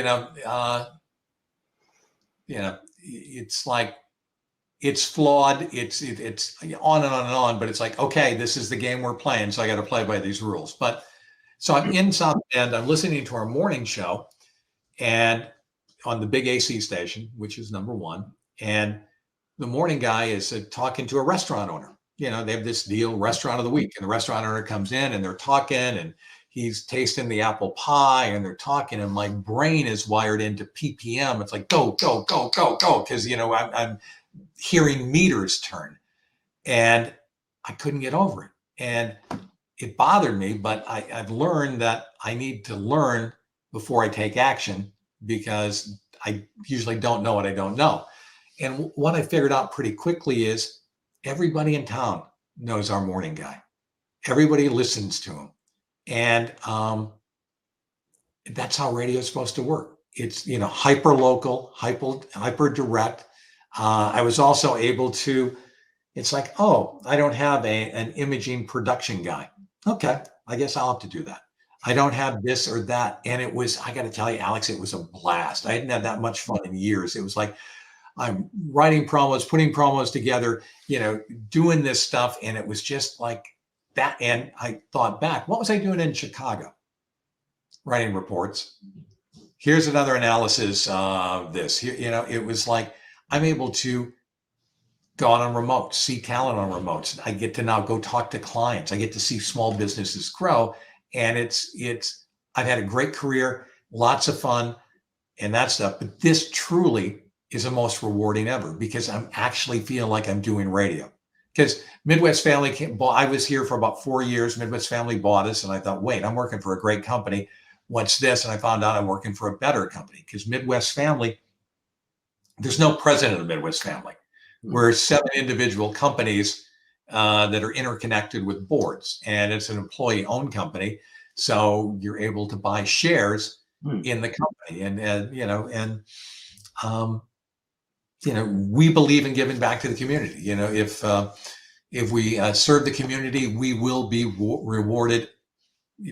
it's like, it's flawed. It's on and on and on, but it's like, okay, this is the game we're playing. So I got to play by these rules. But so I'm in South Bend, I'm listening to our morning show, and on the big AC station, which is number 1. And the morning guy is talking to a restaurant owner. They have this deal, restaurant of the week, and the restaurant owner comes in and they're talking, and he's tasting the apple pie, and they're talking, and my brain is wired into PPM. It's like, go, go, go, go, go. Because, I'm hearing meters turn, and I couldn't get over it. And it bothered me, but I've learned that I need to learn before I take action, because I usually don't know what I don't know. And what I figured out pretty quickly is everybody in town knows our morning guy. Everybody listens to him. And that's how radio is supposed to work. It's, hyper local, hyper direct. I was also able to, it's like, oh, I don't have an imaging production guy. Okay, I guess I'll have to do that. I don't have this or that. And it was, I got to tell you, Alex, it was a blast. I hadn't had that much fun in years. It was like, I'm writing promos, putting promos together, doing this stuff. And it was just like that. And I thought back, what was I doing in Chicago? writing reports. Here's another analysis of this. Here, it was like I'm able to go out on remotes, see talent on remotes. I get to now go talk to clients. I get to see small businesses grow. And I've had a great career, lots of fun and that stuff. But this truly is the most rewarding ever because I'm actually feeling like I'm doing radio. Because Midwest Family I was here for about 4 years. Midwest Family bought us. And I thought, wait, I'm working for a great company. What's this? And I found out I'm working for a better company because Midwest Family, there's no president of Midwest Family. We're 7 individual companies that are interconnected with boards, and it's an employee-owned company. So you're able to buy shares in the company, and we believe in giving back to the community. If we serve the community, we will be rewarded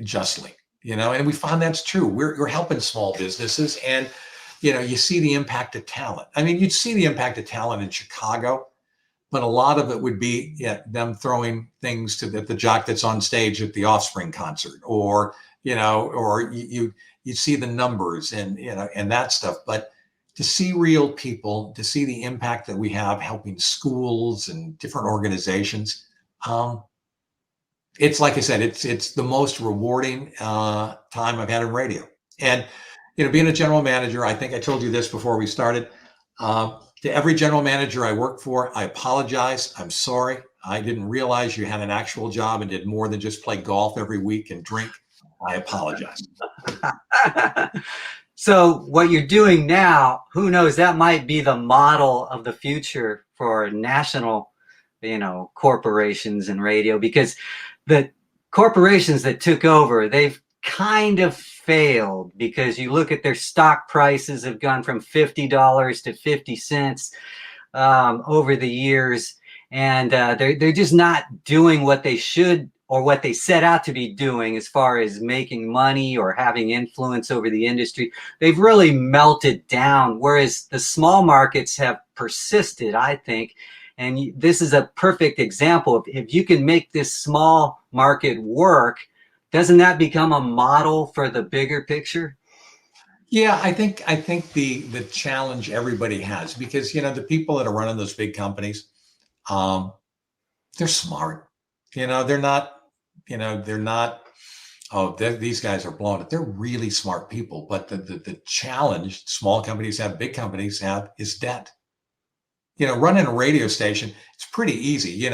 justly. And we find that's true. We're helping small businesses, and you see the impact of talent. I mean, you'd see the impact of talent in Chicago, but a lot of it would be them throwing things to the jock that's on stage at the Offspring concert, or you see the numbers and that stuff. But to see real people, to see the impact that we have helping schools and different organizations, it's like I said, it's the most rewarding time I've had in radio. And being a general manager, I think I told you this before we started. To every general manager I work for, I apologize. I'm sorry. I didn't realize you had an actual job and did more than just play golf every week and drink. I apologize. So what you're doing now, who knows, that might be the model of the future for national, corporations and radio, because the corporations that took over, they've kind of failed because you look at their stock prices have gone from $50 to 50 cents over the years. And they're just not doing what they should or what they set out to be doing as far as making money or having influence over the industry. They've really melted down, whereas the small markets have persisted, I think. And this is a perfect example of if you can make this small market work, doesn't that become a model for the bigger picture? Yeah, I think the challenge everybody has, because the people that are running those big companies, they're smart. They're not. Oh, these guys are blowing it. They're really smart people. But the challenge small companies have, big companies have, is debt. Running a radio station, it's pretty easy.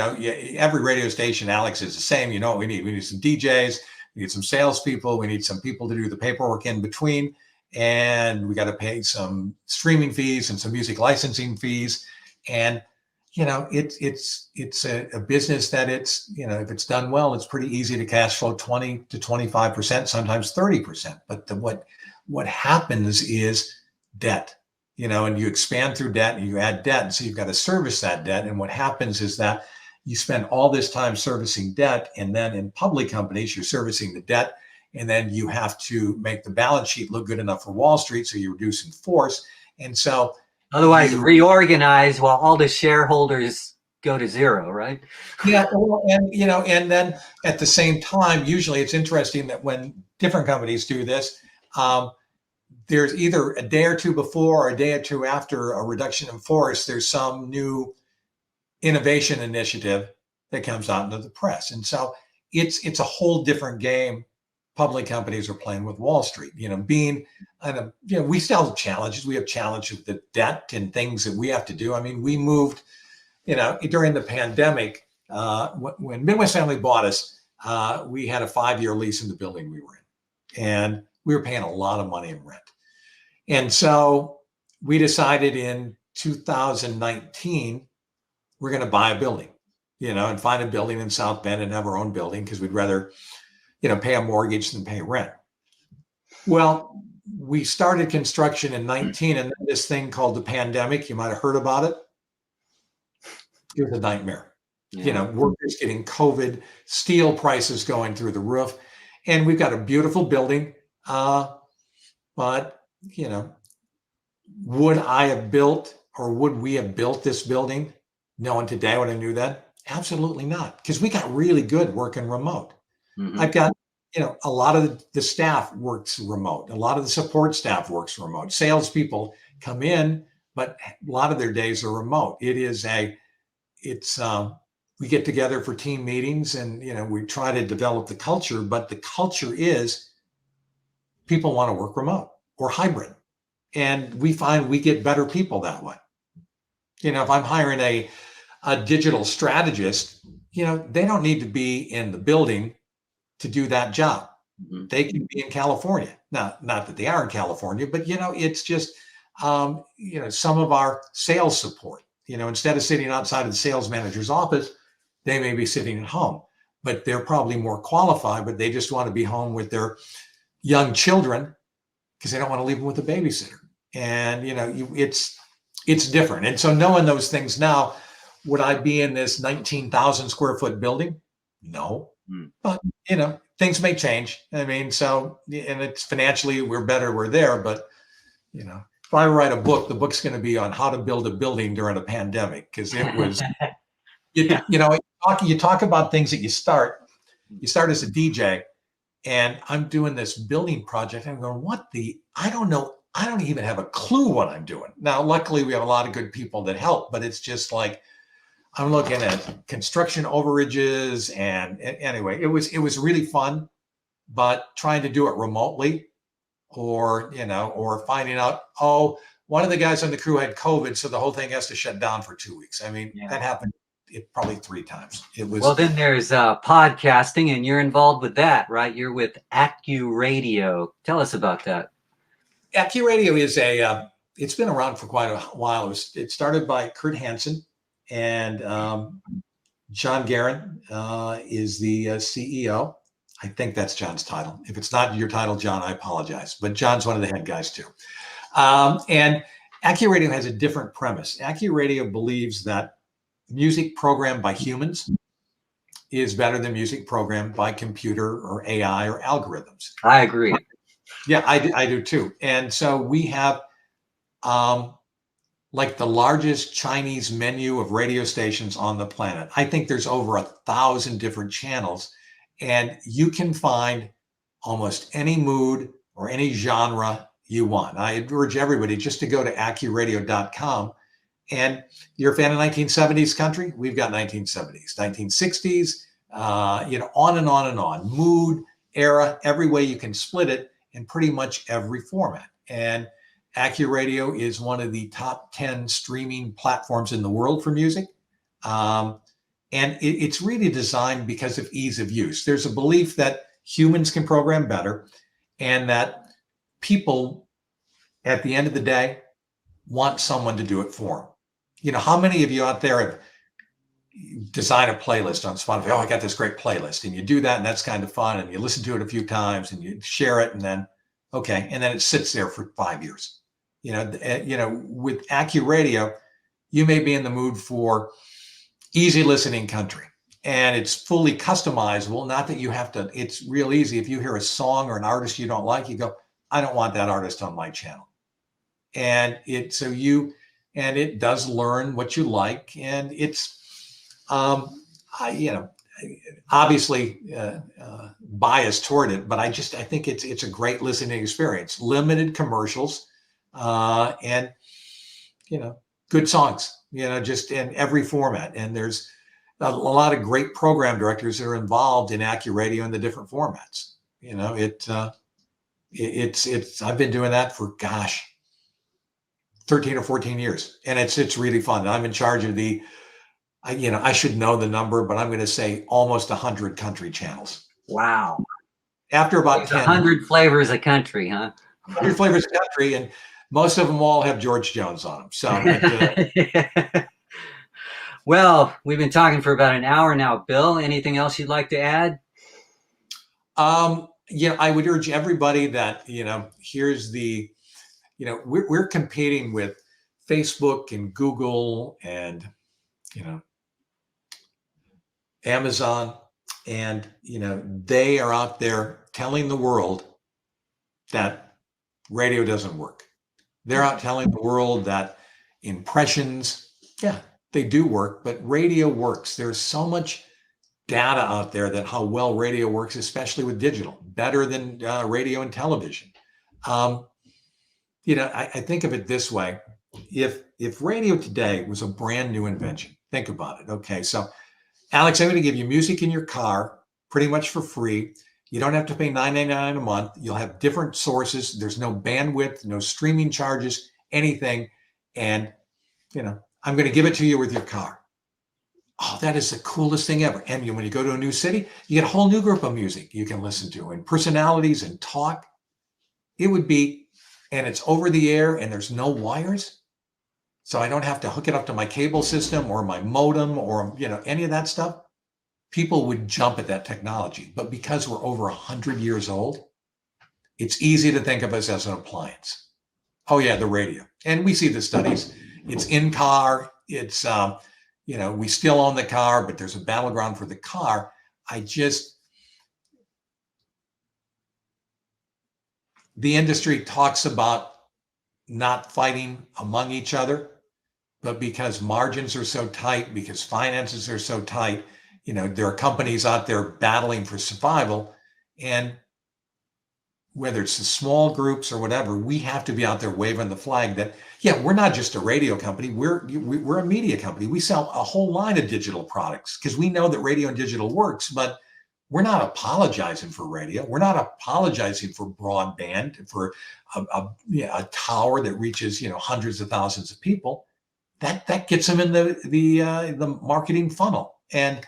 Every radio station, Alex, is the same. What we need? We need some DJs, we need some salespeople, we need some people to do the paperwork in between, and we got to pay some streaming fees and some music licensing fees. And it's a business that if it's done well, it's pretty easy to cash flow 20 to 25%, sometimes 30%. But what happens is debt. And you expand through debt and you add debt. And so you've got to service that debt. And what happens is that you spend all this time servicing debt. And then in public companies, you're servicing the debt. And then you have to make the balance sheet look good enough for Wall Street. So you're reducing force. And so otherwise reorganize while all the shareholders go to zero, right? Yeah. And then at the same time, usually it's interesting that when different companies do this, there's either a day or two before or a day or two after a reduction in force, there's some new innovation initiative that comes out into the press. And so it's a whole different game public companies are playing with Wall Street. We still have challenges. We have challenges with the debt and things that we have to do. I mean, we moved, during the pandemic, when Midwest Family bought us, we had a 5-year lease in the building we were in, and we were paying a lot of money in rent. And so we decided in 2019, we're going to buy a building, and find a building in South Bend and have our own building because we'd rather, pay a mortgage than pay rent. Well, we started construction in 19, and then this thing called the pandemic, you might have heard about it. It was a nightmare. Yeah. Workers getting COVID, steel prices going through the roof. And we've got a beautiful building. But, would I have built, or would we have built this building knowing today what I knew then? Absolutely not. Because we got really good working remote. Mm-hmm. I've got a lot of the staff works remote. A lot of the support staff works remote. Salespeople come in, but a lot of their days are remote. We get together for team meetings, and we try to develop the culture. But the culture is people want to work remote or hybrid, and we find we get better people that way. If I'm hiring a digital strategist, they don't need to be in the building to do that job. Mhm. They can be in California. Now, not that they are in California, but it's just some of our sales support. Instead of sitting outside of the sales manager's office, they may be sitting at home, but they're probably more qualified, but they just want to be home with their young children because they don't want to leave them with a babysitter. And it's different. And so knowing those things now, would I be in this 19,000 square foot building? No. Mm. But things may change. I mean, so, and it's financially we're better, we're there. But if I write a book, the book's going to be on how to build a building during a pandemic, because it was Yeah. you talk about things that you start as a DJ, and I'm doing this building project. I'm going, I don't know. I don't even have a clue what I'm doing. Now, luckily, we have a lot of good people that help, but it's just like, I'm looking at construction overages, and anyway, it was really fun, but trying to do it remotely, or finding out, one of the guys on the crew had COVID, so the whole thing has to shut down for 2 weeks. I mean, that happened probably 3 times. It was Well, then there's podcasting, and you're involved with that, right? You're with Accu Radio. Tell us about that. Q Radio is it's been around for quite a while. It started by Kurt Hansen, and John Guerin is the CEO. I think that's John's title. If it's not your title, John, I apologize. But John's one of the head guys too. And Accu Radio has a different premise. Accu Radio believes that music programmed by humans is better than music programmed by computer or AI or algorithms. I agree. Yeah, I do too. And so we have like the largest Chinese menu of radio stations on the planet. I think there's over 1,000 different channels, and you can find almost any mood or any genre you want. I urge everybody just to go to accuradio.com. And you're a fan of 1970s country? We've got 1970s, 1960s, on and on and on. Mood, era, every way you can split it in pretty much every format. And AccuRadio is one of the top 10 streaming platforms in the world for music. And it's really designed because of ease of use. There's a belief that humans can program better, and that people, at the end of the day, want someone to do it for them. How many of you out there have designed a playlist on Spotify? Oh, I got this great playlist. And you do that, and that's kind of fun. And you listen to it a few times, and you share it, and then, okay. And then it sits there for 5 years. With AccuRadio, you may be in the mood for easy listening country, and it's fully customizable. Not that you have to, it's real easy. If you hear a song or an artist you don't like, you go, I don't want that artist on my channel. And it does learn what you like. And it's, obviously biased toward it, but I think it's a great listening experience. Limited commercials, and good songs, just in every format. And there's a lot of great program directors that are involved in AccuRadio in the different formats. I've been doing that for 13 or 14 years, and it's really fun. I'm in charge of I should know the number, but I'm going to say almost 100 country channels. Wow. After about 10. 100 flavors of country, huh? 100 flavors of country, and most of them all have George Jones on them. So, well, we've been talking for about an hour now, Bill. Anything else you'd like to add? I would urge everybody that, here's the, we're competing with Facebook and Google and, Amazon, and, they are out there telling the world that radio doesn't work. They're out telling the world that impressions, yeah, they do work, but radio works. There's so much data out there that how well radio works, especially with digital, better than radio and television. Um, I think of it this way: if radio today was a brand new invention, think about it. Okay, so Alex, I'm going to give you music in your car pretty much for free. You don't have to pay $9.99 a month. You'll have different sources. There's no bandwidth, no streaming charges, anything. And, I'm going to give it to you with your car. Oh, that is the coolest thing ever. And when you go to a new city, you get a whole new group of music you can listen to and personalities and talk. It would be, and it's over the air and there's no wires. So I don't have to hook it up to my cable system or my modem or, any of that stuff. People would jump at that technology. But because we're over 100 years old, it's easy to think of us as an appliance. Oh, yeah, the radio. And we see the studies. It's in car. It's, we still own the car, but there's a battleground for the car. The industry talks about not fighting among each other, but because margins are so tight, because finances are so tight, there are companies out there battling for survival. And whether it's the small groups or whatever, we have to be out there waving the flag that, yeah, we're not just a radio company. We're a media company. We sell a whole line of digital products because we know that radio and digital works, but we're not apologizing for radio. We're not apologizing for broadband, for a tower that reaches, hundreds of thousands of people. That gets them in the marketing funnel. And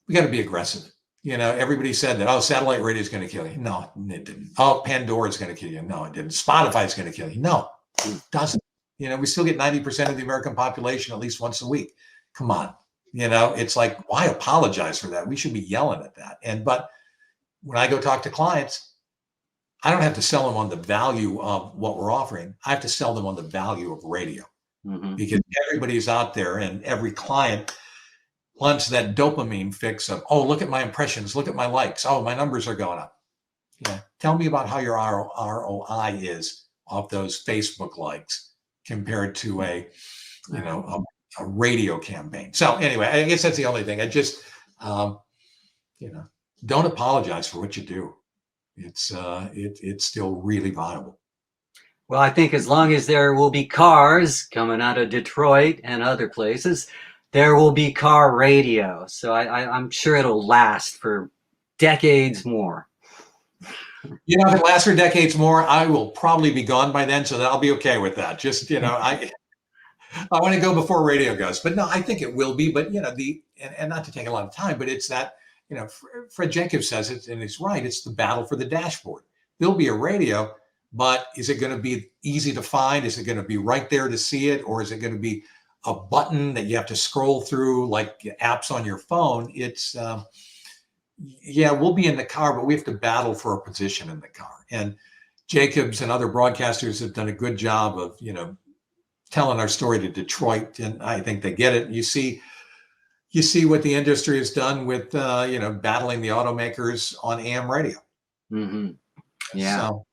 we got to be aggressive. Everybody said that, satellite radio is going to kill you. No, it didn't. Oh, Pandora is going to kill you. No, it didn't. Spotify is going to kill you. No, it doesn't. We still get 90% of the American population at least once a week. Come on. It's like, why apologize for that? We should be yelling at that. But when I go talk to clients, I don't have to sell them on the value of what we're offering. I have to sell them on the value of radio, because everybody's out there and every client wants that dopamine fix of, oh, look at my impressions, look at my likes. Oh, my numbers are going up. Yeah. Tell me about how your ROI is off those Facebook likes compared to a radio campaign. So anyway, I guess that's the only thing. I just, don't apologize for what you do. It's still really viable. Well, I think as long as there will be cars coming out of Detroit and other places, there will be car radio. So I'm sure it'll last for decades more. If it lasts for decades more, I will probably be gone by then. So I'll be okay with that. Just, I want to go before radio goes. But no, I think it will be. But, and not to take a lot of time, but it's that, Fred Jacobs says it, and he's right. It's the battle for the dashboard. There'll be a radio, but is it going to be easy to find? Is it going to be right there to see it? Or is it going to be a button that you have to scroll through like apps on your phone? It's, we'll be in the car, but we have to battle for a position in the car. And Jacobs and other broadcasters have done a good job of, telling our story to Detroit. And I think they get it. You see what the industry has done with, battling the automakers on AM radio. Mm-hmm. Yeah. So,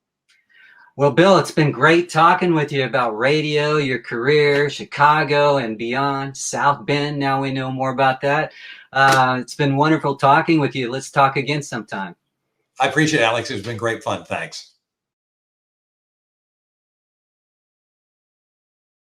well, Bill, it's been great talking with you about radio, your career, Chicago and beyond, South Bend. Now we know more about that. It's been wonderful talking with you. Let's talk again sometime. I appreciate it, Alex. It's been great fun. Thanks.